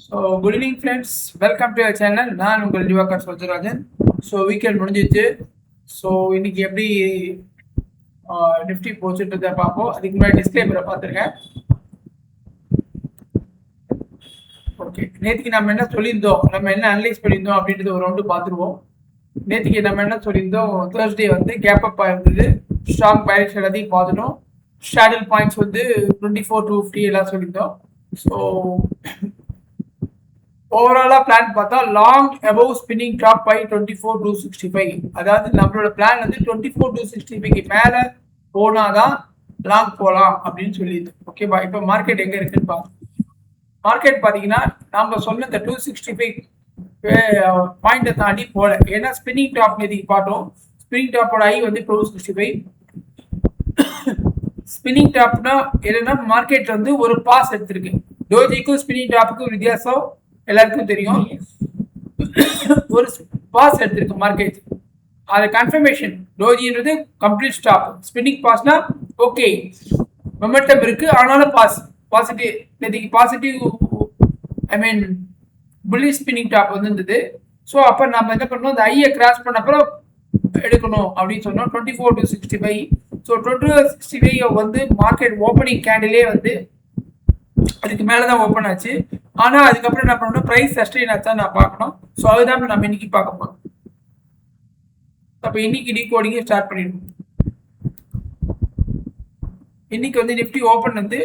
So good evening friends, welcome to your channel. நான் உங்கள் Diwakar சோஜராஜன். So weekend முடிஞ்சிச்சு. So இன்னைக்கு எப்படி நிஃப்டி போச்சுன்றதை பார்ப்போம். அதுக்கு முன்னாடி டிஸ்க்ளைமரை பார்த்துருக்கேன். ஓகே, நேற்றுக்கு நம்ம என்ன சொல்லியிருந்தோம், நம்ம என்ன அனலைஸ் பண்ணியிருந்தோம் அப்படின்றது ஒரு ரவுண்டு பார்த்துருவோம். நேற்றுக்கு நம்ம என்ன சொல்லியிருந்தோம், தேர்ஸ்டே வந்து கேப் அப் இருந்தது, ஸ்ட்ராங் பேரிஷ் எல்லாத்தையும் பார்த்துட்டோம். ஷேடில் பாயிண்ட்ஸ் வந்து 24 to 50 எல்லாம் சொல்லியிருந்தோம். ஸோ ஓவராலா பிளான் பார்த்தா long above spinning top by 24 to 65. அதாவது நம்மளோட பிளான் வந்து 24 to 65க்கு மேல போனாதான் லாங் போகலாம் அப்படின்னு சொல்லிடுது. ஓகேவா? இப்போ மார்க்கெட் எங்க இருக்குன்னு பார்ப்போம். மார்க்கெட் பார்த்தீங்கன்னா நம்ம சொன்ன இந்த 265 பாயிண்டை தாண்டி போல. ஏன்னா ஸ்பின்னிங் டாப் நேற்றுக்கு பார்த்தோம். ஸ்பின்னிங் டாப்போட ஐ வந்து 265. ஸ்பின்னிங் டாப்னா என்னன்னா மார்க்கெட் வந்து ஒரு பாஸ் எடுத்திருக்கு. டோஜிக்கும் ஸ்பின்னிங் டாப்புக்கும் வித்தியாசம் எல்லாருக்கும் தெரியும். ஒரு பாஸ் எடுத்திருக்கு மார்க்கெட், அது கன்ஃபர்மேஷன். டோஜின்றது கம்ப்ளீட் ஸ்டாப், ஸ்பின்னிங் பாஸ்னா ஓகே மொமெண்டம் இருக்கு, ஆனாலும் பாஸ் பாசிட்டிவ். நேற்றுக்கு positive I mean bullish spinning top வந்து. ஸோ அப்போ நம்ம என்ன பண்ணோம், அந்த ஐயை கிராஸ் பண்ண அப்புறம் எடுக்கணும் அப்படின்னு சொன்னோம். 24 to 65. ஸோ 25 வந்து மார்க்கெட் ஓப்பனிங் கேண்டிலே வந்து அதுக்கு மேலதான் ஓப்பன் ஆச்சு. ஆனா அதுக்கப்புறம் என்ன பண்ணணும், பிரைஸ் சஸ்டெயின் ஆச்சா நான் பார்க்கணும். ஸோ அதுதான் நம்ம இன்னைக்கு பார்க்க போறோம். அப்ப இன்னைக்கு டிகோடிங்க ஸ்டார்ட் பண்ணிடுவோம். இன்னைக்கு வந்து நிஃப்டி ஓப்பன் வந்து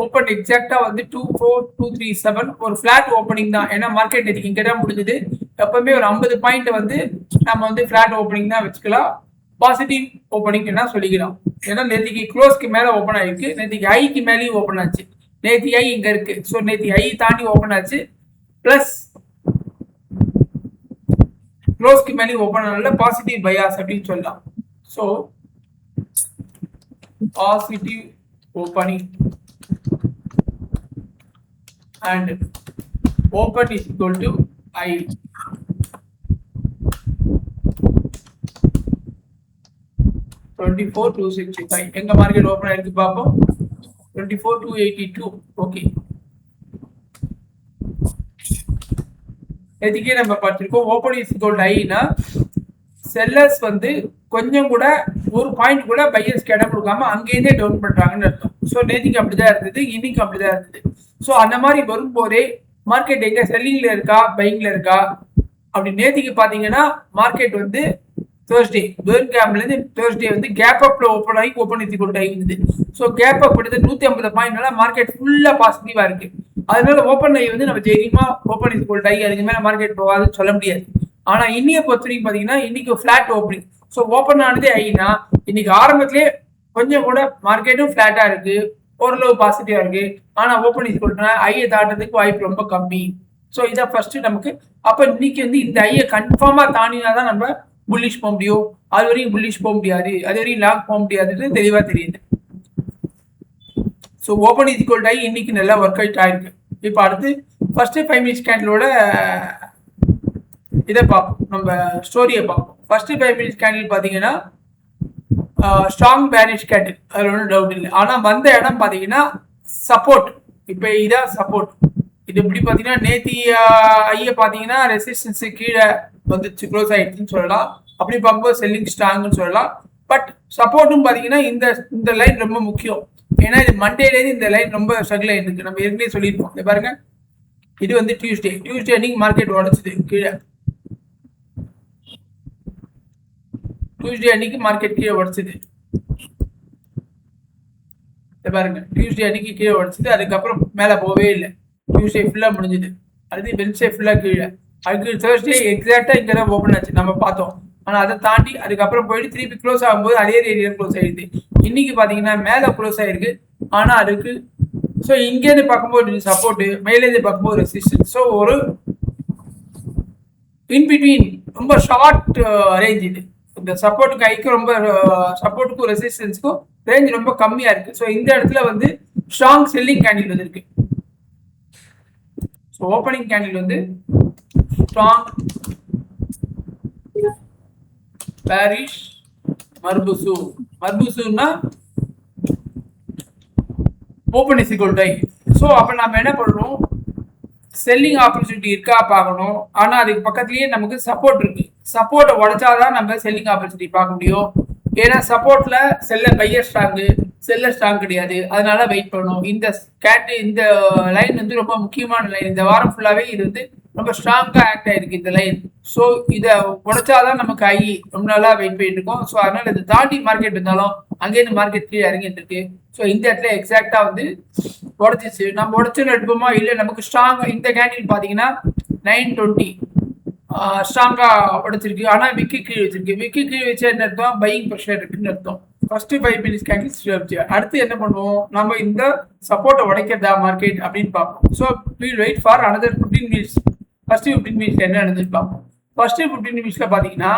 ஓப்பன் எக்ஸாக்டா வந்து 24237 ஒரு ஃபிளாட் ஓப்பனிங் தான். ஏன்னா மார்க்கெட் இதுக்கு இங்கே தான் முடிஞ்சது. எப்பவுமே ஒரு 50 பாயிண்ட் வந்து நம்ம வந்து ஃபிளாட் ஓப்பனிங் தான் வச்சுக்கலாம், பாசிட்டிவ் ஓப்பனிங் என்ன சொல்லிக்கலாம். ஏன்னா நேற்றுக்கு க்ளோஸ்க்கு மேல ஓப்பன் ஆயிருக்கு, நேற்றுக்கு ஐக்கு மேலேயும் ஓப்பன் ஆச்சு. நேற்று ஐ இங்க இருக்கு, ஸோ நேற்று ஐ தாண்டி ஓப்பன் ஆச்சு, பிளஸ் க்ளோஸ்க்கு மேலேயும் ஓப்பன் ஆனால பாசிட்டிவ் பயாஸ் அப்படின்னு சொல்லலாம். So positive opening and open is equal to I. $24 to 65. எங்க மார்க்கெட் ஓபன் ஆயிருக்கு பாப்போம். 24 to 82. ஓகே, இதுக்கே நம்ம பார்த்திருக்கோம். Open is equal to I னா செல்லர்ஸ் வந்து கொஞ்சம் கூட ஒரு பாயிண்ட் கூட பையர்ஸ் இடம் கொடுக்காம அங்கேயே டவுன் பண்றாங்கன்னு அர்த்தம். ஸோ நேற்றுக்கு அப்படிதான் இருந்தது, இன்னைக்கு அப்படிதான் இருந்தது. ஸோ அந்த மாதிரி வரும்போதே மார்க்கெட் எங்க செல்லிங்ல இருக்கா பையிங்ல இருக்கா அப்படி. நேற்றுக்கு பாத்தீங்கன்னா மார்க்கெட் வந்து தேர்ஸ்டே தேர்ஸ்டே வந்து கேப் அப்ல ஓப்பன் ஆகி open is equal to high இருந்தது. ஸோ கேப் அப் எடுத்து 150 பாயிண்ட்னால மார்க்கெட் ஃபுல்லா பாசிட்டிவா இருக்கு. அதனால ஓப்பன் ஐ வந்து நம்ம தைரியமா ஓப்பன் இஸ் ஈக்குவல் டு ஐ, அதுக்கு மேல மார்க்கெட் போகாதுன்னு சொல்ல முடியாது. ஆனா இன்னைய பொறுத்த வரைக்கும் பாத்தீங்கன்னா இன்னைக்கு ஃபிளாட் ஓப்பனிங். ஸோ ஓப்பன் ஆனதே ஐனா இன்னைக்கு ஆரம்பத்திலே கொஞ்சம் கூட மார்க்கெட்டும் ஃபிளாட்டா இருக்கு, ஓரளவு பாசிட்டிவா இருக்கு. ஆனா ஓப்பன் இஸ் ஈக்குவல் டு ஐயை தாண்டதுக்கு வாய்ப்பு ரொம்ப கம்மி. ஸோ இதான் ஃபர்ஸ்ட் நமக்கு. அப்ப இன்னைக்கு வந்து இந்த ஐயை கன்ஃபார்மா தாண்டினாதான் நம்ம புல்லிஷ் போக முடியும். அது வரையும் புல்லிஷ் போக முடியாது, அது வரையும் லாங் போக முடியாதுன்னு தெளிவா தெரியுது. So open is equal to high இன்னைக்கு நல்லா ஒர்க் அவுட் ஆயிருக்கு. இப்போ அடுத்து ஃபர்ஸ்ட் 5 மினிட்ஸ் கேண்டிலோட இதை பார்ப்போம், நம்ம ஸ்டோரியை பார்ப்போம். ஃபர்ஸ்ட் 5 மினிட்ஸ் கேண்டில் பார்த்தீங்கன்னா ஸ்ட்ராங் பேரிஷ் கேண்டில், அதில் ஒன்றும் டவுட் இல்லை. ஆனால் வந்த இடம் பார்த்தீங்கன்னா சப்போர்ட். இப்போ இதான் சப்போர்ட். இது இப்படி பார்த்தீங்கன்னா நேத்தி ஐயை பார்த்தீங்கன்னா ரெசிஸ்டன்ஸு கீழே வந்துச்சு, க்ளோஸ் ஆயிடுச்சுன்னு சொல்லலாம். அப்படி பார்க்கும்போது செல்லிங் ஸ்ட்ராங்னு சொல்லலாம். பட் சப்போர்ட்டும் பார்த்தீங்கன்னா இந்த லைன் ரொம்ப முக்கியம். ஏன்னா இது மண்டேலேருந்து இந்த லைன் ரொம்ப ஸ்ட்ரகிள் ஆயிருக்கு. நம்ம ஏற்கனவே சொல்லியிருக்கோம். இதை பாருங்க, இது வந்து டியூஸ்டே அன்னைக்கு மார்க்கெட் உடச்சிது கீழே. டியூஸ்டே அன்னைக்கு மார்க்கெட் கீழே உடச்சிது. பாருங்க, டியூஸ்டே அன்னைக்கு கீழே உடச்சிது, அதுக்கப்புறம் மேலே போகவே இல்லை. டியூஸ்டே ஃபுல்லா முடிஞ்சுது, அடுத்து வென்ஸ்டே ஃபுல்லா கீழே, அதுக்கு தேர்ஸ்டே எக்ஸாக்டா இங்கே தான் ஓப்பன் ஆச்சு நம்ம பார்த்தோம். ஆனால் அதை தாண்டி அதுக்கப்புறம் போயிட்டு திருப்பி க்ளோஸ் ஆகும்போது அதே ஏரியா க்ளோஸ் ஆயிடுது. இன்னைக்கு பார்த்தீங்கன்னா மேலே க்ளோஸ் ஆயிருக்கு, ஆனால் அதுக்கு ஸோ இங்கேருந்து பார்க்கும்போது சப்போர்ட், மேலேருந்து பார்க்கும்போது ரெசிஸ்டன்ஸ். ஸோ ஒரு இன்பிட்வீன் ரொம்ப ஷார்ட் ரேஞ்ச் இது. இந்த சப்போர்ட்டுக்கு ஐக்கும் ரொம்ப சப்போர்ட்டுக்கும் ரெசிஸ்டன்ஸுக்கும் ரேஞ்ச் ரொம்ப கம்மியா இருக்கு. ஸோ இந்த இடத்துல வந்து ஸ்ட்ராங் செல்லிங் கேண்டில் வந்து இருக்கு. ஸோ ஓப்பனிங் கேண்டில் வந்து ஸ்ட்ராங் பேரிஷ் மர்புசு. மர்புசுன்னா open is equal to high. So அப்போ நம்ம என்ன பண்ணுறோம், செல்லிங் ஆப்பர்ச்சுனிட்டி இருக்கா பார்க்கணும். ஆனால் அதுக்கு பக்கத்துலேயே நமக்கு சப்போர்ட் இருக்கு. சப்போர்ட்டை உடைச்சாதான் நம்ம செல்லிங் ஆப்பர்ச்சுனிட்டி பார்க்க முடியும். ஏன்னா சப்போர்ட்ல seller buyer strong, seller strong கிடையாது. அதனால வெயிட் பண்ணணும். இந்த லைன் வந்து ரொம்ப முக்கியமான லைன். இந்த வாரம் ஃபுல்லாவே இது வந்து ரொம்ப ஸ்ட்ராங்கா ஆக்ட் ஆயிருக்கு இந்த லைன். ஸோ இதை உடைச்சாதான் நமக்கு ஐ ரொம்ப நாளா வெயிட் பண்ணிட்டு இருக்கோம். ஸோ அதனால இதை தாண்டி மார்க்கெட் இருந்தாலும் அங்கேயிருந்து மார்க்கெட் கீழே இறங்கிட்டு இருக்கு. ஸோ இந்த இடத்துல எக்ஸாக்டா வந்து உடச்சிச்சு. நம்ம உடச்சுன்னு எடுப்போமா இல்லை நமக்கு ஸ்ட்ராங் இந்த கேண்டில் பார்த்தீங்கன்னா 920 ஸ்ட்ராங்கா உடைச்சிருக்கு. ஆனா விக்கி கீழ் வச்சிருக்கு. விக்கி கீழ் வச்சா என்ன அர்த்தம், பையிங் ப்ரெஷர் இருக்குன்னு அர்த்தம். First 5 minutes candle. அடுத்து என்ன பண்ணுவோம், நம்ம இந்த சப்போர்ட்டை உடைக்கிறதா மார்க்கெட் அப்படின்னு பார்ப்போம். So will wait for another 15 minutes. First 15 minutes என்ன நடந்துன்னு பார்ப்போம். ஃபர்ஸ்ட் 15 மினிட்ஸ்ல பாத்தீங்கன்னா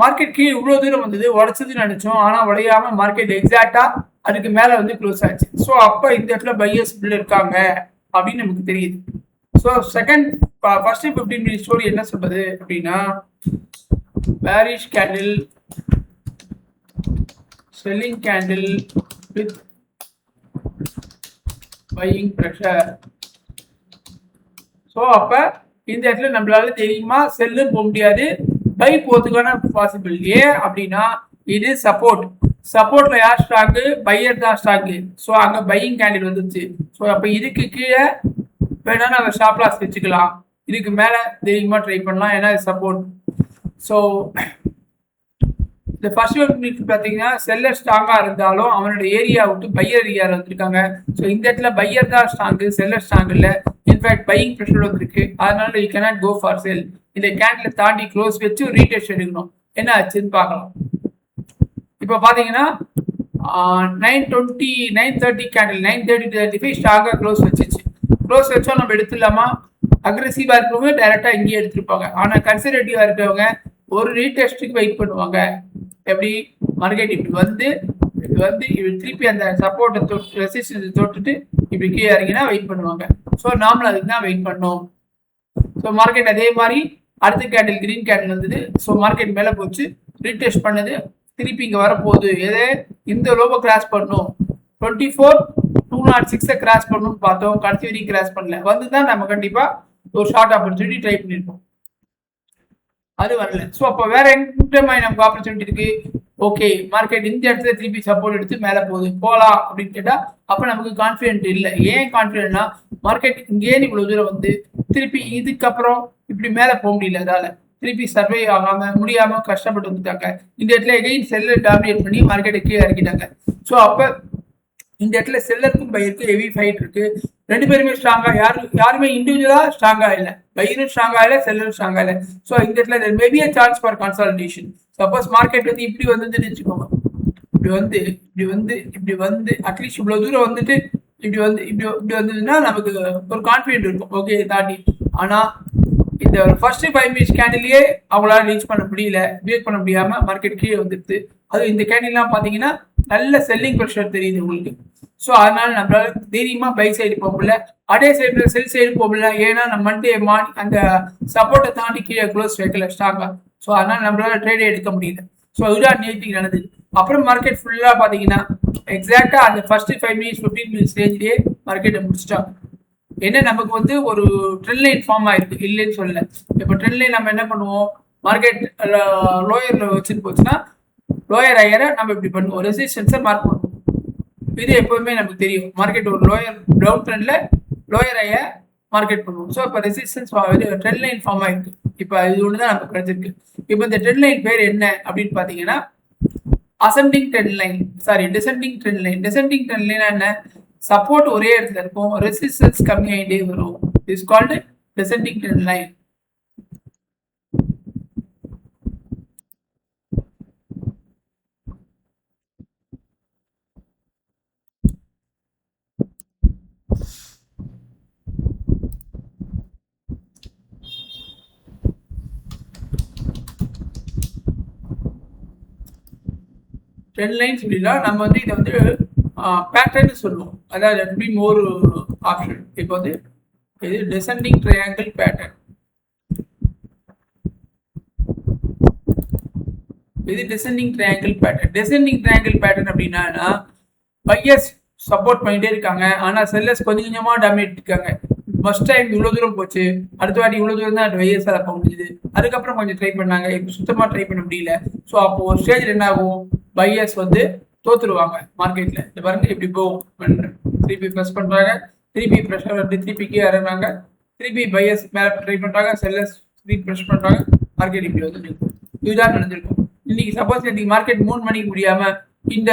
மார்க்கெட் கீழே இவ்வளவு தூரம் வந்தது, உடைச்சதுன்னு நினைச்சோம். ஆனா உடையாம மார்க்கெட் எக்ஸாக்டா அதுக்கு மேல வந்து க்ளோஸ் ஆச்சு. ஸோ அப்ப இந்த இடத்துல பையர்ஸ் இருக்காங்க அப்படின்னு நமக்கு தெரியுது. ஸோ ஃபர்ஸ்ட் 15 மினிட் ஸ்டோரி என்ன சொல்றது அப்படின்னா, bearish candle, selling candle with buying pressure. So அப்ப இந்த இடத்துல நம்மளால தெரியுமா செல்லுன்னு போக முடியாது, பை போறதுக்கான பாசிபிள். ஏன் அப்படின்னா இது சப்போர்ட்ல யார் ஸ்ட்ராங்கு, பையர் தான் ஸ்ட்ராங்கு. ஸோ அங்க பையிங் கேண்டில் வந்துருச்சு. ஸோ அப்ப இதுக்கு கீழே வேணா நம்ம ஸ்டாப் லாஸ் வச்சுக்கலாம், இதுக்கு மேல தெரியுமா ட்ரை பண்ணலாம், ஏன்னா சப்போர்ட். ஸோ இந்த ஃபர்ஸ்ட் பார்த்தீங்கன்னா செல்லர் ஸ்ட்ராங்கா இருந்தாலும் அவனோட ஏரியா விட்டு பையர் ஏரியாவில் வந்திருக்காங்க. ஸோ இந்த இடத்துல பையர் தான் ஸ்ட்ராங்கு, செல்லர் ஸ்ட்ராங் இல்லை. இன்ஃபேக்ட் பையிங் ப்ரெஷர் வந்திருக்கு. அதனால யூ கேனாட் கோ ஃபார் செல். இந்த கேண்டில் தாண்டி க்ளோஸ் வச்சு ரீடெஸ்ட் எடுக்கணும். என்ன ஆச்சுன்னு பார்க்கலாம். இப்போ பார்த்தீங்கன்னா 930 கேண்டில் 930-35 ஸ்ட்ராங்காக க்ளோஸ் வச்சிச்சு. க்ளோஸ் வச்சோம் நம்ம எடுத்துடலாமா. அக்ரெசிவா இருக்கிறவங்க டைரக்டா இங்கேயே எடுத்துருப்பாங்க. ஆனா கன்சர்வேட்டிவா இருக்கிறவங்க ஒரு ரீடெஸ்ட்டுக்கு வெயிட் பண்ணுவாங்க. எப்படி மார்க்கெட் இப்படி வந்து திருப்பி அந்த சப்போர்ட்டை ரெசிஸ்டன்ஸ் தொட்டுட்டு இப்படி கீழே இறங்கினா வெயிட் பண்ணுவாங்க. ஸோ நாமளும் அதுக்கு தான் வெயிட் பண்ணோம். ஸோ மார்க்கெட் அதே மாதிரி அடுத்த கேண்டில் கிரீன் கேண்டில் வந்தது. ஸோ மார்க்கெட் மேலே போச்சு, ரீடெஸ்ட் பண்ணது, திருப்பி இங்கே வரப்போகுது. எதே இந்த லோவை கிராஸ் பண்ணும், 24,206 கிராஸ் பண்ணணும்னு பார்த்தோம். கடைசி வரைக்கும் கிராஸ் பண்ணல. வந்துதான் நம்ம கண்டிப்பா ஒரு ஷார்ட் ஆப்பர்ச்சுனிட்டி ட்ரை பண்ணிருப்போம். அது வரல. ஸோ அப்போ வேற எந்த மாதிரி நமக்கு ஆப்பர்ச்சுனிட்டி இருக்கு. ஓகே, மார்க்கெட் இந்த இடத்துல திருப்பி சப்போர்ட் எடுத்து மேலே போகுது, போகலாம் அப்படின்னு கேட்டா அப்ப நமக்கு கான்ஃபிடென்ட் இல்லை. ஏன் கான்ஃபிடென்ட்னா மார்க்கெட் இங்கே இவ்வளவு தூரம் வந்து திருப்பி இதுக்கப்புறம் இப்படி மேலே போக முடியல. அதால திருப்பி சர்வே ஆகாம முடியாம கஷ்டப்பட்டு வந்துட்டாங்க. இந்த இடத்துல எகைன் செல்லர் டாமினேட் பண்ணி மார்க்கெட்டை கீழே இறக்கிட்டாங்க. ஸோ அப்ப இந்த இடத்துல செல்லருக்கும் பையருக்கும் ஹெவி ஃபைட் இருக்கு. ரெண்டு பேருமே ஸ்ட்ராங்கா, யாருமே இண்டிவிஜுவலா ஸ்ட்ராங்கா இல்லை. பையரும் ஸ்ட்ராங்கா இல்லை, செல்லரும் ஸ்ட்ராங்கா இல்லை. ஸோ இந்த இடத்துல maybe a chance for consolidation. Suppose market வந்து இப்படி வந்துன்னு வச்சுக்கோங்க, இப்படி வந்து அட்லீஸ்ட் இவ்வளவு தூரம் வந்துட்டு இப்படி வந்ததுன்னா நமக்கு ஒரு கான்ஃபிடென்ட் இருக்கும், ஓகே தாண்டி. ஆனா இந்த ஃபர்ஸ்ட் 5 மினிட்ஸ் கேண்டிலேயே அவங்களால ரீச் பண்ண முடியல, பிரேக் பண்ண முடியாம மார்க்கெட் கீழே வந்துடுது. அது இந்த கேண்டில்லாம் பாத்தீங்கன்னா நல்ல செல்லிங் ப்ரெஷர் தெரியுது உங்களுக்கு. ஸோ அதனால நம்மளால தைரியமா பை சைடு போக முடியல, அதே சைடு செல் சைடு போக முடியல. ஏன்னா நம்ம அந்த சப்போர்ட்டை தாண்டி கீழே க்ளோஸ் வைக்கல ஸ்ட்ராங்கா. ஸோ அதனால நம்மளால ட்ரேடே எடுக்க முடியல. ஸோ இதுதான் நேற்றுக்கு நடந்தது. அப்புறம் மார்க்கெட் ஃபுல்லா பாத்தீங்கன்னா எக்ஸாக்டா அந்த ஃபர்ஸ்ட் 5 மினிட்ஸ் 15 மினிட்ஸ் ரேஞ்சிலேயே மார்க்கெட்டை முடிச்சிட்டாங்க. என்ன நமக்கு வந்து ஒரு ட்ரெண்ட் லைன் ஃபார்ம் ஆயிருக்கு, இல்லைன்னு சொல்லல. இப்போ ட்ரெண்ட் லைன் நம்ம என்ன பண்ணுவோம், மார்க்கெட் லோயர்ல வச்சுட்டு போச்சுன்னா லோயர் ஹையரை நம்ம இப்படி பண்ணுவோம், ரெசிஸ்டன்ஸை மார்க் பண்ணுவோம். இது எப்பவுமே நமக்கு தெரியும். மார்க்கெட் ஒரு லோயர் டவுன் ட்ரெண்ட்ல லோயர் ஹையை மார்க்கெட் பண்ணுவோம். ஸோ இப்போ ரெசிஸ்டன்ஸ் ட்ரெண்ட் லைன் ஃபார்ம் ஆயிருக்கு. இப்போ இது ஒன்று தான் நமக்கு கிடைச்சிருக்கு. இப்போ இந்த ட்ரெண்ட் லைன் பேர் என்ன அப்படின்னு பார்த்தீங்கன்னா ascending trend line, descending trend line. Descending trend line என்ன, சப்போர்ட் ஒரே இடத்துல இருக்கும், ரெசிஸ்டன்ஸ் கம்மி ஆகிட்டே வரும். Is called descending trend line. Trend lines அப்படின்னா நம்ம வந்து இதை வந்து பேட்டர்ன் சொல்லுவோம். அதாவது மோர் ஆப்ஷன். இப்போ வந்து இது டிசெண்டிங் ட்ரையாங்கிள் பேட்டர்ன். இது descending triangle pattern. Descending triangle pattern அப்படின்னா பையர்ஸ் சப்போர்ட் பண்ணிட்டே இருக்காங்க. ஆனா செல்லர்ஸ் கொஞ்சம் கொஞ்சமா டாமினேட் இருக்காங்க. ஃபர்ஸ்ட் டைம் இவ்வளவு தூரம் போச்சு, அடுத்த வாட்டி இவ்வளவு தூரம் தான் வைஎஸ்ஆர் அப்ப முடியுது. அதுக்கப்புறம் கொஞ்சம் ட்ரை பண்ணாங்க, இப்போ சுத்தமா ட்ரை பண்ண முடியல. ஸோ அப்போ ஒரு ஸ்டேஜ்ல என்ன ஆகும், பையர்ஸ் வந்து தோத்துருவாங்க மார்க்கெட்ல. இந்த பாருங்க இப்படி போகும், திருப்பி ப்ரெஸ் பண்றாங்க, திருப்பி ப்ரெஷர் வந்து திருப்பி கீழே இறங்குறாங்க, திருப்பி பையர்ஸ் மேல ட்ரை பண்றாங்க, செல்லர்ஸ் திருப்பி ப்ரெஷ் பண்றாங்க, மார்க்கெட் இப்படி வந்து நிற்கும். இதுதான் நடந்திருக்கும். இன்னைக்கு சப்போஸ் இன்னைக்கு மார்க்கெட் 3 மணிக்கு முடியாம இந்த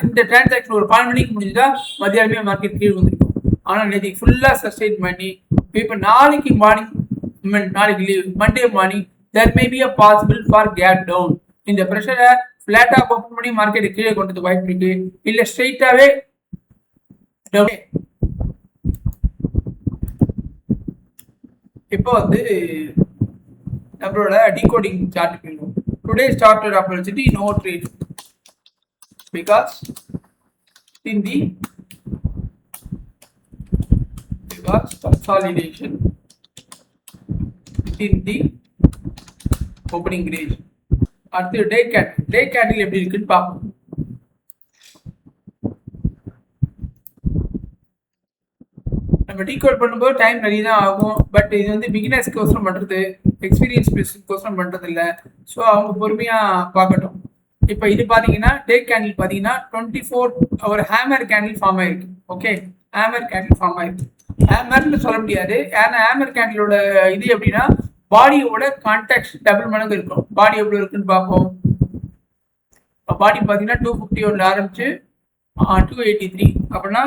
இந்த டிரான்சாக்ஷன் ஒரு 12 மணிக்கு முடிஞ்சா மதியானமே மார்க்கெட் கீழே வந்துருக்கும். ஆனா நேற்று ஃபுல்லா சஸ்டெயின் பண்ணி இப்போ நாளைக்கு மார்னிங், நாளைக்கு leave, Monday morning there may be a possible for gap down. இந்த ப்ரெஷரை ஃபிளாட்டா ஓப்பன் பண்ணி மார்க்கெட் கீழே கொண்டு வாய்ப்பு இருக்கு, இல்ல ஸ்ட்ரெயிட்டாவே டவுன். இப்போ வந்து நம்மளோட டிகோடிங் சார்ட் போயிடும். Today started opportunity no trade because in the consolidation in the opening range. அடுத்து டே கேண்டில் எப்படி இருக்குன்னு பார்ப்போம். நம்ம டீகோட் பண்ணும்போது டைம் நிறைய தான் ஆகும். பட் இது வந்து பிகினர்ஸ்க்கு கோசரம் பண்றது, எக்ஸ்பீரியன்ஸ் பீப்புள்ஸ்க்கு கோசரம் பண்றது இல்லை. ஸோ அவங்க பொறுமையா பார்க்கட்டும். இப்போ இது பாத்தீங்கன்னா டே கேண்டில் பாத்தீங்கன்னா 24 ஒரு ஹேமர் கேண்டில் ஃபார்ம் ஆயிருக்கு. ஓகே, ஹேமர் கேண்டில் ஃபார்ம் ஆயிருக்கு. ஹேமர்னு சொல்ல முடியாது, ஏன்னா ஹேமர் கேண்டிலோட இது எப்படின்னா பாடியோட கான்டாக்ட் டபுள் மடங்கு இருக்கும். பாடி எவ்வளவு இருக்குன்னு பார்ப்போம். பாடி பாத்தீங்கன்னா 251 ஆரம்பிச்சு 283, அப்படின்னா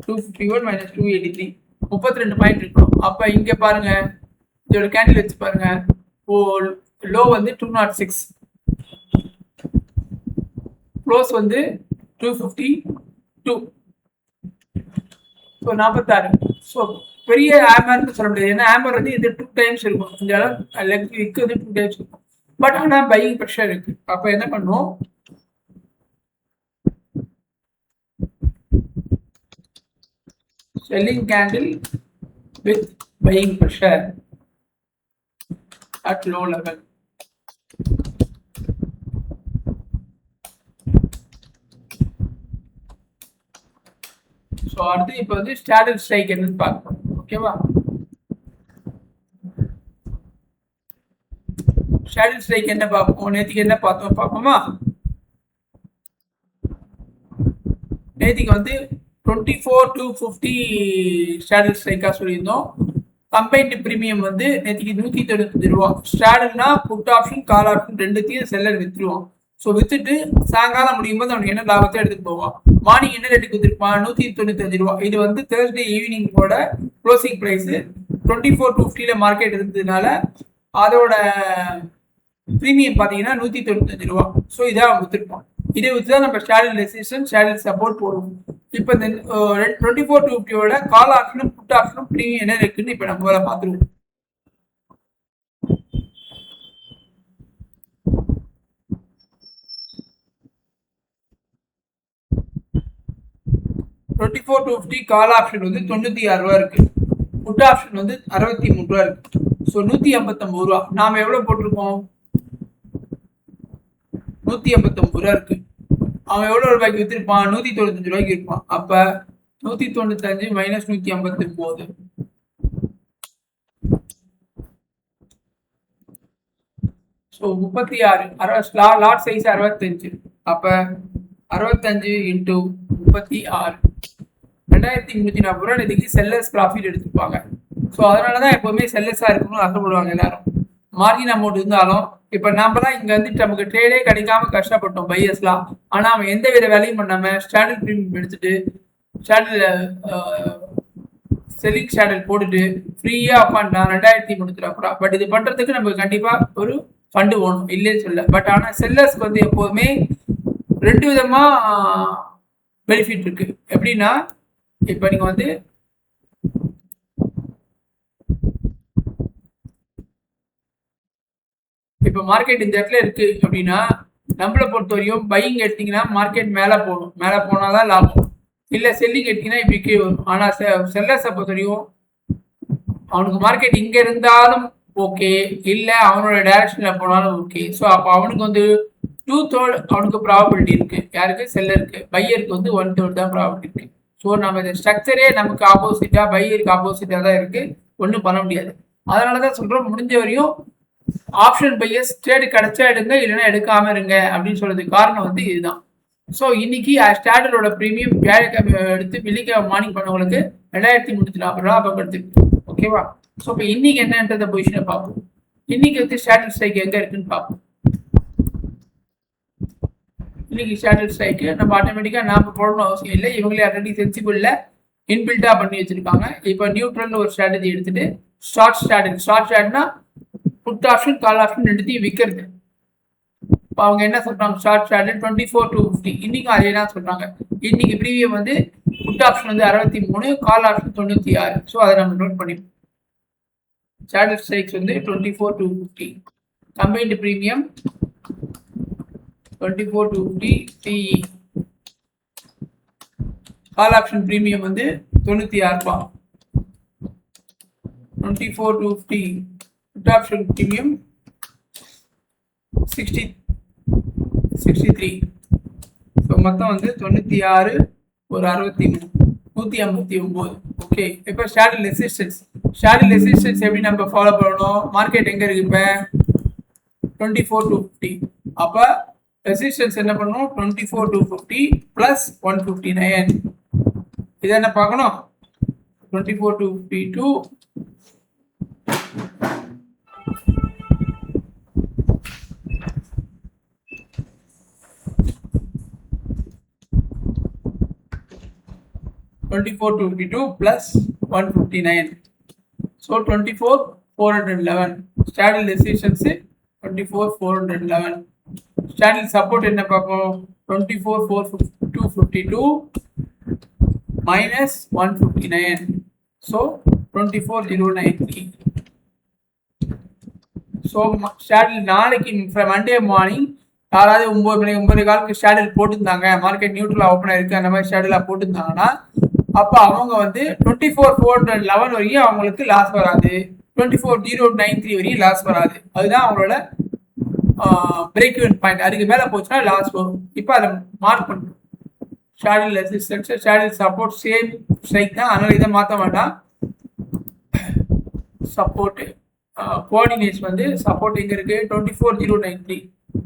251 மைனஸ் 283 32 பாயிண்ட் இருக்கும். அப்ப இங்க பாருங்க, இதோட கேண்டில் வச்சு பாருங்க, லோ வந்து 206, க்ளோஸ் வந்து 252, ஸோ 46. ஸோ பெரிய ஹேமர்னு சொல்ல முடியாது, ஏன்னா ஹேமர் வந்து இது 2 டைம்ஸ் இருக்கும். இந்த லெக் விக்கு வந்து 2 டைம்ஸ் இருக்கும். பட் ஆனால் பையிங் ப்ரெஷர் இருக்கு. அப்போ என்ன பண்ணுவோம், selling candle with buying pressure at low level. So அடுத்து இப்போ வந்து ஸ்டாண்டர்ட் ஸ்ட்ரைக் என்னன்னு பார்க்கணும். ஓகேவா, ஸ்டாண்டர்ட் ஸ்ட்ரைக் என்ன பார்ப்போம், நேற்றுக்கு என்ன பார்த்தோம் பார்ப்போமா. நேற்றுக்கு வந்து 24,250 ஸ்டாண்டர்ட் ஸ்ட்ரைக்காக சொல்லியிருந்தோம். கம்பைன்டு பிரீமியம் வந்து நேற்றுக்கு 195 ரூபா. ஸ்டாண்டர்ட்னா புட் ஆப்ஷன் கால் ஆப்ஷன் ரெண்டுத்தையும் செல்லர் வித்துருவான். ஸோ வித்துட்டு சாயங்காலம் முடியும் போது அவனுக்கு என்ன லாபத்தை எடுத்துட்டு போவான். மார்னிங் என்ன ரேட்டுக்கு வித்துருப்பான், 195 ரூபா. இது வந்து தேர்ஸ்டே ஈவினிங்கோட க்ளோசிங் ப்ரைஸ் 24,250 மார்க்கெட் இருந்ததுனால அதோட ப்ரீமியம் பார்த்தீங்கன்னா 195 ரூபா. ஸோ இதை அவன் வித்துருப்பான். இதை வச்சு தான் நம்ம ஸ்டாண்டர்ட் ரெசிஸ்டன்ஸ் ஸ்டாண்டர்ட் சப்போர்ட் போடுவோம். இப்போ இந்த 24,250 கால் ஆப்ஷனும் புட் ஆப்ஷனும் ப்ரீமியம் என்ன இருக்குன்னு இப்போ நம்ம பார்த்துருவோம். கால் ஆப்ஷன் வந்து 96 ரூபா இருக்கு, புட் ஆப்ஷன் வந்து 63 ரூபா இருக்கு. ஸோ 159 ரூபா. நாம எவ்வளவு போட்டிருக்கோம், 159 ரூபா இருக்கு. அவன் எவ்வளவு ரூபாய்க்கு வித்திருப்பான், 195 ரூபாய்க்கு இருப்பான். அப்ப 195 மைனஸ் 159, ஸோ 36. Lot size 65. அப்ப 65 இன்டூ 36 2340 ரூபா இன்னைக்கு செல்லர்ஸ் ப்ராஃபிட் எடுத்துப்பாங்க. ஸோ அதனாலதான் எப்பவுமே செல்லர்ஸா இருக்கணும்னு ஆசைப்படுவாங்க எல்லாரும். மார்ஜின் அமௌண்ட் இருந்தாலும் இப்ப நாம தான் இங்க வந்து நமக்கு ட்ரேடே கிடைக்காம கஷ்டப்பட்டோம் பையர்ஸ்லாம். ஆனா அவன் எந்த வித வேலையும் பண்ணாம ஸ்டாண்டர்ட் ப்ரீமியம் எடுத்துட்டு செல்லிங் ஸ்டாண்டர்ட் போட்டுட்டு ஃப்ரீயா உட்காந்துட்டான் 2330 ரூபா. பட் இது பண்றதுக்கு நமக்கு கண்டிப்பா ஒரு ஃபண்டு வேணும், இல்லைன்னு சொல்ல. பட் ஆனா செல்லர்ஸ்க்கு வந்து எப்போதுமே 2 விதமா பெனிஃபிட் இருக்கு. எப்படின்னா, இப்ப நீங்க வந்து இப்ப மார்க்கெட் இந்த இடத்துல இருக்கு அப்படின்னா, நம்மளை பொறுத்தவரையும் பையிங் எடுத்தீங்கன்னா மார்க்கெட் மேல போகணும், மேல போனாதான் லாபம். இல்ல செல்லிங் எடுத்தீங்கன்னா இப்படி கீழே வரும். ஆனா செல்லர்ஸை பொறுத்தவரையும் அவனுக்கு மார்க்கெட் இங்க இருந்தாலும் ஓகே, இல்ல அவனோட டைரக்ஷன்ல போனாலும் ஓகே. ஸோ அப்போ அவனுக்கு வந்து 2/3 அவனுக்கு ப்ராபபிலிட்டி இருக்கு. யாருக்கு? செல்லருக்கு. பையருக்கு வந்து 1/3 தான் ப்ராபபிலிட்டி இருக்கு. ஸோ நம்ம இந்த ஸ்ட்ரக்சரே நமக்கு ஆப்போசிட்டா, பையருக்கு ஆப்போசிட்டா தான் இருக்கு. ஒன்றும் பண்ண முடியாது. அதனால தான் சொல்றோம், முடிஞ்ச வரையும் ஆப்ஷன் பையர்ஸ் ட்ரேடு கிடைச்சா எடுங்க, இல்லைன்னா எடுக்காம இருங்க அப்படின்னு சொல்றதுக்கு காரணம் வந்து இதுதான். ஸோ இன்னைக்கு ஸ்டாண்டர்டோட ப்ரீமியம் வியாழக்கிழமை எடுத்து வெள்ளிக்கிழமை மார்னிங் பண்ணவங்களுக்கு 2340 ரூபா பக்கத்து. ஓகேவா? ஸோ இப்போ இன்னைக்கு என்னன்றத பொசிஷனை பார்ப்போம். இன்னைக்கு வந்து ஸ்டாண்டர்ட் ஸ்ட்ரைக் எங்க இருக்குன்னு பார்ப்போம். இன்னைக்கு ஸ்டாண்டர்ட் ஸ்ட்ரைக்கு நம்ம ஆட்டோமேட்டிக்காக நாம போடணும் அவசியம் இல்லை. இவங்களே ஆல்ரெடி சென்சிபிள்ல இன்பில்டா பண்ணி வச்சிருக்காங்க. இப்போ நியூட்ரல் ஒரு ஸ்ட்ராட்டஜி எடுத்துட்டு ஷார்ட் ஸ்ட்ராட்னா புட் ஆப்ஷன் கால் ஆப்ஷன் ரெண்டுத்தையும் விற்கிறது. இப்போ அவங்க என்ன சொல்றாங்க? Short strategy 24 to 50. இன்னைக்கும் அதே தான் சொல்றாங்க. இன்னைக்கு ப்ரீமியம் வந்து புட் ஆப்ஷன் வந்து 63, கால் ஆப்ஷன் 96. ஸோ அதை நம்ம நோட் பண்ணிப்போம். ஸ்டாண்டர்ட் ஸ்ட்ரைக்ஸ் வந்து 24 to 50. Combined premium 24 to 50 PE. Call option premium வந்து 96 ரூபா. 24 to 50 put option premium 63. So மொத்தம் வந்து 96 ஒரு 63 159. ஓகே, இப்போ ஷேடல் ரெசிஸ்டன்ஸ் எப்படி நம்ம ஃபாலோ பண்ணணும்? மார்க்கெட் எங்க இருக்கு இப்போ? 24 to 50. அப்போ ரெசிஸ்டன்ஸ் என்ன பண்ணணும்? 24 to 50 பிளஸ் 159. இதை என்ன பார்க்கணும்? 24 to 52 24 to 52 plus 159. So 24 411. Straddle resistance 24 411. Straddle support என்ன பார்ப்போம்? 24 252 minus 159. So 24 093. So straddle நாளைக்கு மண்டே மார்னிங் யாராவது 9 ஸ்டாடில் போட்டுருந்தாங்க, மார்க்கெட் நியூட்ரலா ஓப்பன் ஆயிருக்கு, அந்த மாதிரி ஸ்டாடிலா போட்டுருந்தாங்கன்னா அப்போ அவங்க வந்து 24 411 வரையும் அவங்களுக்கு லாஸ் வராது, 24 093 வரையும் லாஸ் வராது. அதுதான் அவங்களோட பிரேக் ஈவன் பாயிண்ட். அதுக்கு மேலே போச்சுன்னா லாஸ் வரும். இப்போ அதை மார்க் பண்ணுறோம். ஷேடில் ரெசிஸ்டன்ஸ், ஷேடில் சப்போர்ட் சேம் ஸ்ட்ரைக் தான், அதனால இதை மாற்ற வேண்டாம். சப்போர்ட்டு கோஆர்டினேட்ஸ் வந்து சப்போர்ட் எங்கே இருக்கு? 24 093.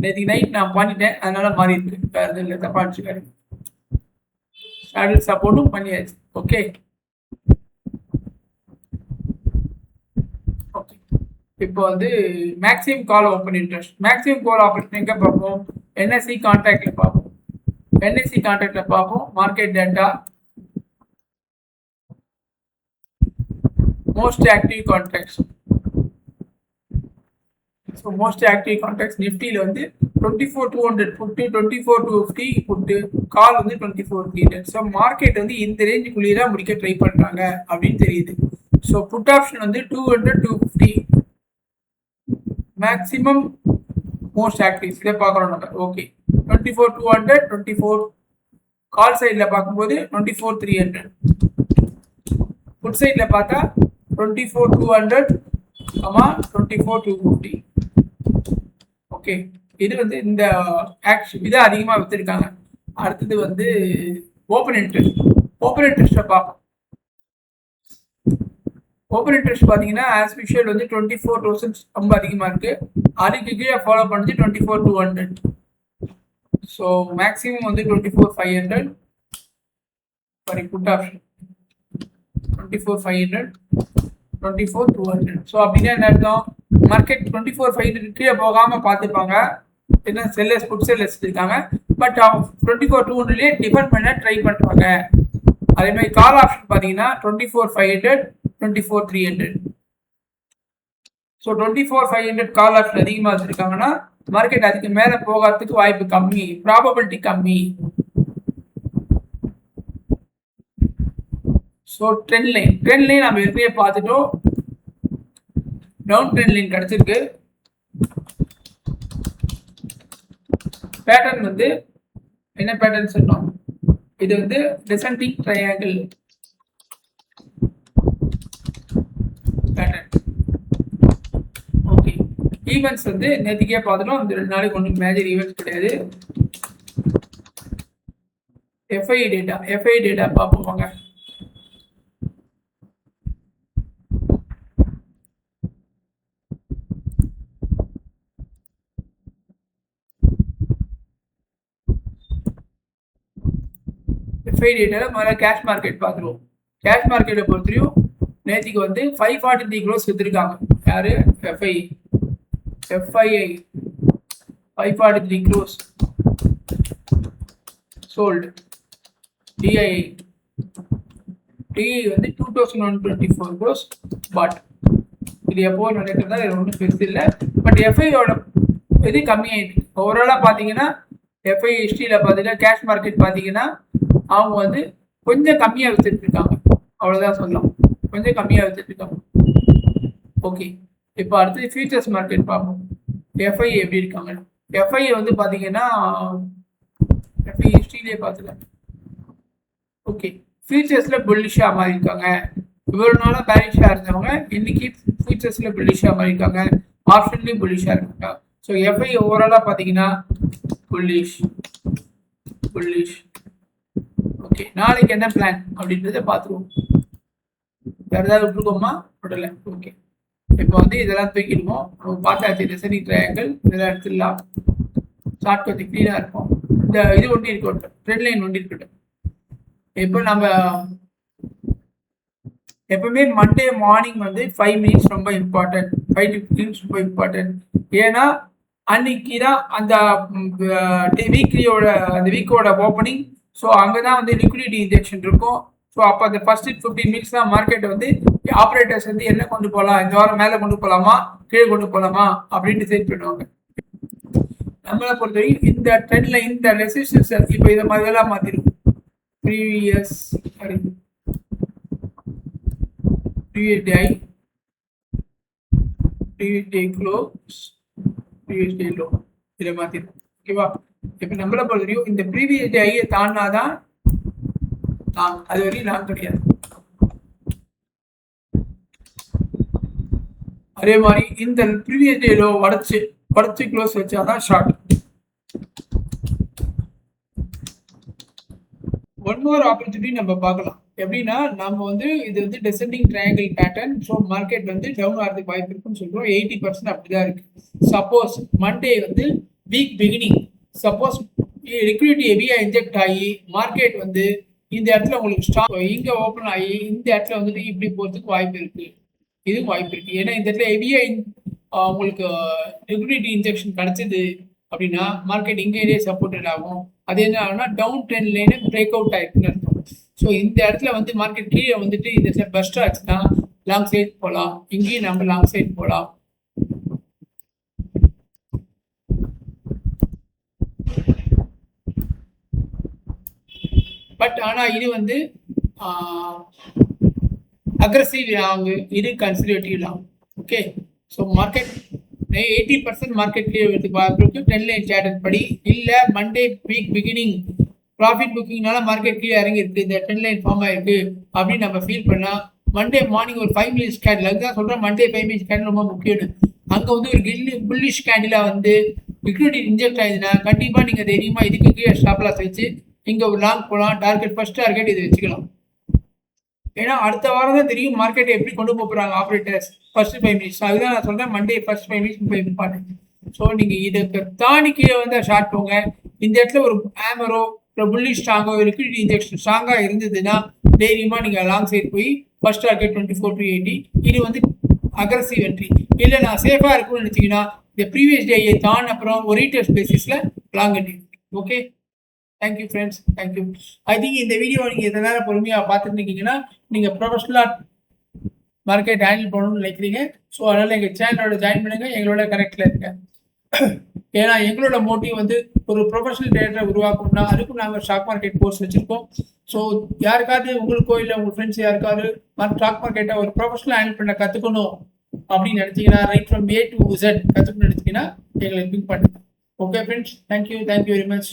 நேற்று நைட் நான் பண்ணிட்டேன், அதனால மாறி இருக்கு. வேறு இல்லை, தப்பா அடிச்சுக்காரு. ஷேடில் சப்போர்ட்டும் பண்ணியாச்சு. Okay okay. இப்போ வந்து maximum call open interest. Maximum call operation எங்கே பார்ப்போம்? என்எஸ்சி கான்ட்ராக்ட்ல பார்ப்போம். என்எஸ்சி கான்ட்ராக்ட்ல பார்ப்போம். Market data, most active contracts. So most active contracts நிஃப்டியில் வந்து 24 200 புட்டு, 24 250 புட்டு, கால் வந்து 24 300. ஸோ மார்க்கெட் வந்து இந்த ரேஞ்சுக்குள்ளேயே தான் முடிக்க ட்ரை பண்ணுறாங்க அப்படின்னு தெரியுது. ஸோ புட் ஆப்ஷன் வந்து 200 250 மேக்ஸிமம் மோஸ்ட் ஆக்டிவ் இதை பார்க்குறோம் நம்ம. ஓகே, 24 200 24. கால் சைடில் பார்க்கும்போது 24 300. புட் சைடில் பார்த்தா 24 200 24 250. ஓகே, இது வந்து இந்த ஆக்ஷன் இதை அதிகமாக விற்றுருக்காங்க. அடுத்தது வந்து ஓப்பன் இன்ட்ரெஸ்ட். ஓப்பன் இன்ட்ரெஸ்ட்டை பார்ப்போம். ஓப்பன் இன்ட்ரெஸ்ட் பார்த்தீங்கன்னா ஆஸ் யூஷுவல் வந்து 24,000 ரொம்ப அதிகமாக இருக்கு. அதுக்கு கீழே ஃபாலோ பண்ணது 24 200. ஸோ மேக்ஸிமம் வந்து 24 500. Sorry, put option 24 500 24 200. ஸோ அப்படின்னா என்ன அர்த்தம்? மார்க்கெட் 24 500 கீழே போகாமல் பார்த்துப்பாங்க. என்ன செல்லர்ஸ் புட் செல்லர்ஸ் இருக்காங்க, பட் அவங்க 24 200லேயே டிஃபெண்ட் பண்ண ட்ரை பண்ணுறாங்க. அதே மாதிரி கால் ஆப்ஷன் பார்த்தீங்கன்னா 24 500 24 300. ஸோ 24 500 கால் ஆப்ஷன் அதிகமாக வச்சுருக்காங்கன்னா மார்க்கெட் அதுக்கு மேலே போகிறதுக்கு வாய்ப்பு கம்மி, ப்ராபபிலிட்டி கம்மி. ஸோ ட்ரெண்ட் லைன் நம்ம ஏற்கனவே பார்த்துட்டோம். டவுன் ட்ரெண்ட் லைன் கிடைச்சிருக்கு. பேட்டர்ன் வந்து என்ன பேட்டர்ன் சொன்னோம்? இது வந்து descending triangle pattern. Okay, events வந்து நேற்றுக்கே பார்த்துட்டோம். இந்த 2 நாளைக்கு ஒன்றும் மேஜர் ஈவெண்ட்ஸ் கிடையாது. எஃப்ஐ டேட்டா பார்ப்போம். எஃப்ஐ டேட்டாவில் முதல்ல கேஷ் மார்க்கெட் பார்த்துருவோம். கேஷ் மார்க்கெட்டை பொறுத்தவரையும் நேற்றுக்கு வந்து 543 க்ரோஸ் விற்றுருக்காங்க. யாரு? FII 543 cross sold. டிஐ வந்து 2124 க்ரோஸ் பாட். இது எப்போ நடக்கிறதா இது ஒன்றும் பெருசு இல்லை. பட் எஃப்ஐயோட இது கம்மியாயிட்டு ஓவராலாக பார்த்தீங்கன்னா எஃப்ஐ ஹிஸ்ட்ரியில் பார்த்தீங்கன்னா கேஷ் மார்க்கெட் பார்த்தீங்கன்னா அவங்க வந்து கொஞ்சம் கம்மியாக வித்துட்டு இருக்காங்க. அவ்வளோதான் சொல்லலாம், கொஞ்சம் கம்மியாக வித்துட்டு இருக்காங்க. ஓகே, இப்போ அடுத்தது ஃபியூச்சர்ஸ் மார்க்கெட் பார்ப்போம். எஃப்ஐ எப்படி இருக்காங்க? எஃப்ஐ வந்து பார்த்தீங்கன்னா எஃப்ஐ ஹிஸ்ட்ரியிலே பார்த்துக்கலாம். ஓகே, ஃபியூச்சர்ஸில் புல்லிஷாக மாறி இருக்காங்க. இவ்வளோ நாளாக பேரிஷாக இருந்தவங்க இன்னைக்கு ஃபியூச்சர்ஸில் புல்லிஷாக மாறி இருக்காங்க. ஆப்ஷன்லேயும் புல்லிஷாக இருக்காங்க. ஸோ எஃப்ஐ ஓவராலாக பார்த்தீங்கன்னா புல்லிஷ். ஓகே, நாளைக்கு என்ன பிளான் அப்படின்றத பார்த்துருவோம். வேறு ஏதாவது விட்டுருக்கோமா? விடலை. ஓகே, இப்போ வந்து இதெல்லாம் தூக்கிடுவோம். பார்த்தாச்சு ரெசனிங் ட்ரையாங்கிள், இதெல்லாம் எடுத்துடலாம். ஷார்ட் கொஞ்சம் க்ளீனாக இருக்கும். இந்த இது ஒண்டி இருக்கட்டும், ட்ரெண்ட் லைன் ஒண்டி இருக்கட்டும். இப்போ நம்ம எப்பவுமே மண்டே மார்னிங் வந்து 5 மினிட்ஸ் ரொம்ப இம்பார்ட்டன்ட், 5 to 15 மினிட்ஸ் ரொம்ப இம்பார்ட்டன்ட். ஏன்னா அன்னைக்கு தான் அந்த வீக்கோட ஓப்பனிங். ஸோ அங்கே தான் வந்து லிக்விடிட்டி இன்ஜெக்ஷன் இருக்கும். ஸோ அப்போ அந்த ஃபர்ஸ்ட் 15 மினிட்ஸ் தான் மார்க்கெட் வந்து ஆப்ரேட்டர்ஸ் வந்து என்ன கொண்டு போகலாம், இந்த வாரம் மேலே கொண்டு போகலாமா கீழே கொண்டு போகலாமா அப்படின்ட்டு செட் பண்ணுவாங்க. நம்மளை பொறுத்தவரைக்கும் இந்த ட்ரெண்ட்ல இந்த ரெசிஸ்டன்ஸ் இப்போ இதை மாதிரிலாம் மாற்றிடும். Previous day close, previous day low, இதை மாற்றிடும். ஓகேவா? இப்போ நம்மளை பொறுத்தவரைக்கும் இந்த ப்ரீவியஸ் டே ஐயை தாண்டினாதான் லாங், அது வரையும் லாங் கிடையாது. அதே மாதிரி இந்த ப்ரீவியஸ் டே லோ உடச்சி க்ளோஸ் வச்சாதான் ஷார்ட். ஒன் மோர் ஆப்பர்ச்சுனிட்டி நம்ம பார்க்கலாம். எப்படின்னா நம்ம வந்து இது வந்து descending triangle pattern. So market வந்து டவுன் ஆகிறதுக்கு வாய்ப்பு இருக்குன்னு சொல்றோம். 80% அப்படிதான் இருக்கு. சப்போஸ் மண்டே வந்து வீக் பிகினிங், சப்போஸ் லிக்விடிட்டி ஹெவியா இன்ஜெக்ட் ஆகி மார்க்கெட் வந்து இந்த இடத்துல உங்களுக்கு ஸ்டாக் இங்க ஓப்பன் ஆகி இந்த இடத்துல வந்துட்டு இப்படி போறதுக்கு வாய்ப்பு இருக்கு. இதுவும் வாய்ப்பு இருக்கு. ஏன்னா இந்த இடத்துல ஹெவியா உங்களுக்கு லிக்விடிட்டி இன்ஜெக்ஷன் கிடைச்சது அப்படின்னா மார்க்கெட் இங்கேயே சப்போர்ட்டட் ஆகும். அது என்ன ஆகும்னா down trend line break out ஆயிருக்குன்னு அர்த்தம். ஸோ இந்த இடத்துல வந்து மார்க்கெட் கீழே வந்துட்டு இந்த இடத்துல பஸ்ட் ஆச்சுன்னா லாங் சைட் போகலாம். இங்கேயும் நம்ம லாங் சைட் போகலாம். பட் ஆனால் இது வந்து அக்ரெசிவ் லாங், இது conservative long. Okay, so market 80% market கீழே வரதுக்கு வாய்ப்பு இருக்கு. ட்ரெண்ட் லைன் சேட்டர் படி இல்லை மண்டே வீக் பிகினிங் ப்ராஃபிட் புக்கிங்னால மார்க்கெட் கீழே இறங்கி இருக்கு, இந்த ட்ரெண்ட் லைன் ஃபார்ம் ஆயிருக்கு அப்படின்னு நம்ம ஃபீல் பண்ணா மண்டே மார்னிங் ஒரு 5 மினிட்ஸ் கேண்டில், அதுதான் சொல்றேன் மண்டே 5 மினிட்ஸ் கேண்டில் ரொம்ப முக்கியம். அங்கே வந்து ஒரு புல்லிஷ் கேண்டிலா வந்து லிக்விடிட்டி இன்ஜெக்ட் ஆயிடுதுன்னா கண்டிப்பா நீங்க தைரியமா இதுக்கு கீழே ஸ்டாப் லாஸ் வச்சு இங்க ஒரு லாங் போகலாம். டார்கெட் ஃபர்ஸ்ட் டார்கெட் இது வச்சுக்கலாம். ஏன்னா அடுத்த வாரம் தான் தெரியும் மார்க்கெட்டை எப்படி கொண்டு போறாங்க ஆப்ரேட்டர்ஸ். ஃபர்ஸ்ட் 5 மினிட்ஸ் அதுதான் நான் சொல்றேன் மண்டே ஃபர்ஸ்ட் 5 மினிட்ஸ் ரொம்ப இம்பார்ட்டன்ட். ஸோ நீங்க இதுக்கு தாண்டி கீழே வந்து ஷார்ட் போங்க. இந்த இடத்துல ஒரு ஆமரோ ஒரு புல்லிஷ் ஸ்ட்ராங்கோ லிக்விடிட்டி இன்ஜெக்ஷன் ஸ்ட்ராங்கா இருந்ததுன்னா தைரியமா நீங்க லாங் சைட் போய் ஃபர்ஸ்ட் டார்கெட் 24-80 இது வந்து அக்ரெசிவ் என்ட்ரி. இல்லை நான் சேஃபா இருக்கும்னு நினைச்சீங்கன்னா இந்த ப்ரீவியஸ் டேயை தான் அப்புறம் ஒரு ரீட்டர்ஸ் பேசிஸ்ல long entry. Okay, thank you friends, thank you. I think இந்த வீடியோ நீங்கள் எந்த நேரம் பொறுமையாக பார்த்துட்டு இருக்கீங்கன்னா நீங்கள் ப்ரொஃபஷனலாக மார்க்கெட் ஹேண்டில் பண்ணணும்னு நினைக்கிறீங்க. ஸோ அதனால் எங்கள் சேனலோட ஜாயின் பண்ணுங்கள், எங்களோட கனெக்டில் இருங்க. ஏன்னா எங்களோட மோட்டிவ் வந்து ஒரு ப்ரொஃபஷனல் ட்ரேடரை உருவாக்கணும்னா அதுக்கும் நாங்கள் ஸ்டாக் மார்க்கெட் கோர்ஸ் வச்சுருக்கோம். ஸோ யாருக்காவது உங்களுக்கோ இல்லை உங்கள் ஃப்ரெண்ட்ஸ் யாருக்காவது ஸ்டாக் மார்க்கெட்டை ஒரு ப்ரொஃபஷனல் ஹேண்டில் பண்ண கற்றுக்கணும் அப்படின்னு நினச்சிங்கன்னா right from A to Z கற்றுக்கணும்னு நினச்சிங்கன்னா எங்களை பிக் பண்ணுங்க. Okay friends, thank you very much.